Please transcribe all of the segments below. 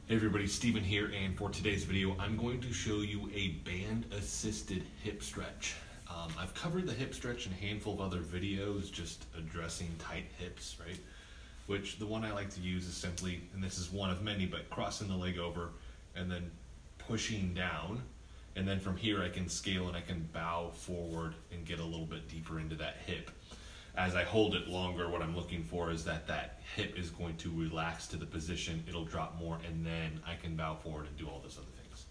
Hey everybody, Steven here, and for today's video I'm going to show you a band assisted hip stretch. I've covered the hip stretch in a handful of other videos just addressing tight hips, right? Which the one I like to use is simply, and this is one of many, but crossing the leg over and then pushing down, and then from here I can scale and I can bow forward and get a little bit deeper into that hip. As I hold it longer, what I'm looking for is that hip is going to relax to the position, it'll drop more, and then I can bow forward and do all those other things.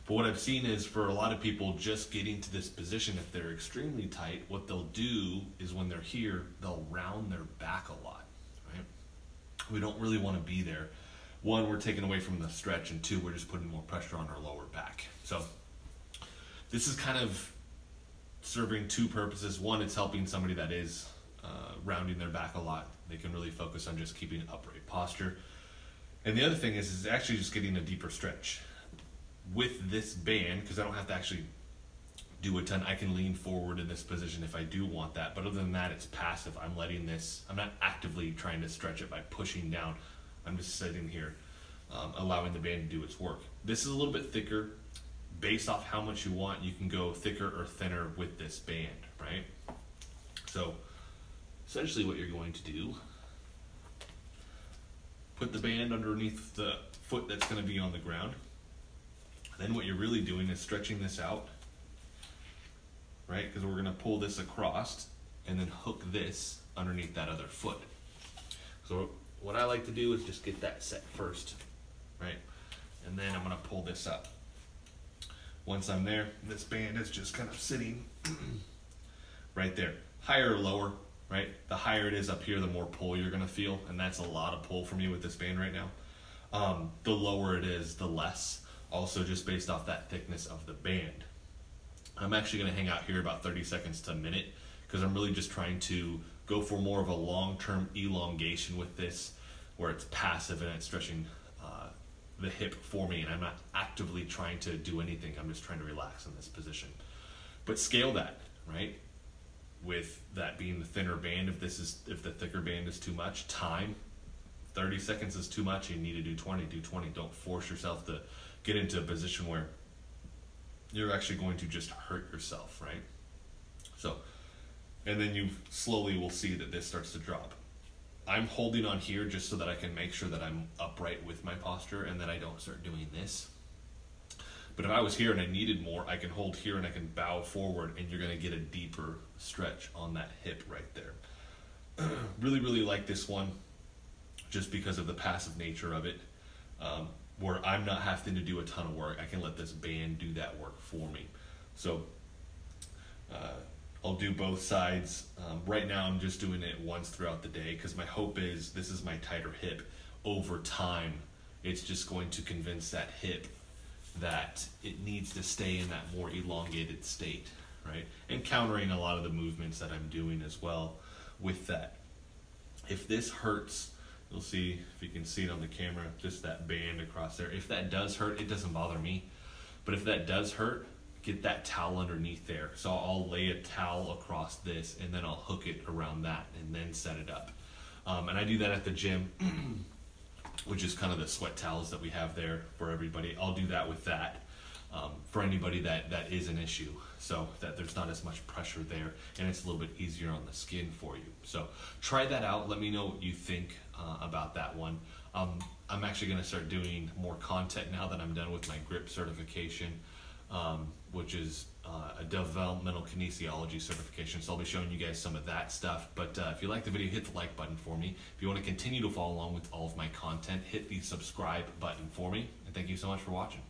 But what I've seen is for a lot of people, just getting to this position, if they're extremely tight, what they'll do is when they're here, they'll round their back a lot, right? We don't really want to be there. One, we're taking away from the stretch, and two, we're just putting more pressure on our lower back. So this is kind of serving two purposes. One, it's helping somebody that is rounding their back a lot. They can really focus on just keeping upright posture. And the other thing is actually just getting a deeper stretch. With this band, because I don't have to actually do a ton, I can lean forward in this position if I do want that. But other than that, it's passive. I'm not actively trying to stretch it by pushing down. I'm just sitting here, allowing the band to do its work. This is a little bit thicker. Based off how much you want, you can go thicker or thinner with this band, right? So essentially what you're going to do, put the band underneath the foot that's going to be on the ground. Then what you're really doing is stretching this out, right? Because we're going to pull this across and then hook this underneath that other foot. So what I like to do is just get that set first, right? And then I'm going to pull this up. Once I'm there, this band is just kind of sitting right there. Higher or lower, right? The higher it is up here, the more pull you're gonna feel, and that's a lot of pull for me with this band right now. The lower it is, the less, also just based off that thickness of the band. I'm actually gonna hang out here about 30 seconds to a minute, because I'm really just trying to go for more of a long-term elongation with this, where it's passive and it's stretching the hip for me, and I'm not actively trying to do anything. I'm just trying to relax in this position. But scale that, right? With that being the thinner band, if the thicker band is too much, time, 30 seconds is too much, you need to do 20, do 20. Don't force yourself to get into a position where you're actually going to just hurt yourself, right? So, and then you slowly will see that this starts to drop. I'm holding on here just so that I can make sure that I'm upright with my posture and that I don't start doing this. But if I was here and I needed more, I can hold here and I can bow forward, and you're gonna get a deeper stretch on that hip right there. Really, really like this one just because of the passive nature of it, where I'm not having to do a ton of work. I can let this band do that work for me. So I'll do both sides. Right now I'm just doing it once throughout the day because my hope is this is my tighter hip. Over time, it's just going to convince that hip that it needs to stay in that more elongated state, right? And countering a lot of the movements that I'm doing as well with that. If this hurts, you'll see, if you can see it on the camera, just that band across there. If that does hurt, it doesn't bother me. But if that does hurt, get that towel underneath there. So I'll lay a towel across this and then I'll hook it around that and then set it up. And I do that at the gym, which is kind of the sweat towels that we have there for everybody. I'll do that with that for anybody that is an issue, so that there's not as much pressure there and it's a little bit easier on the skin for you. So try that out. Let me know what you think about that one. I'm actually going to start doing more content now that I'm done with my grip certification, which is a developmental kinesiology certification. So I'll be showing you guys some of that stuff. But if you like the video, hit the like button for me. If you want to continue to follow along with all of my content, hit the subscribe button for me. And thank you so much for watching.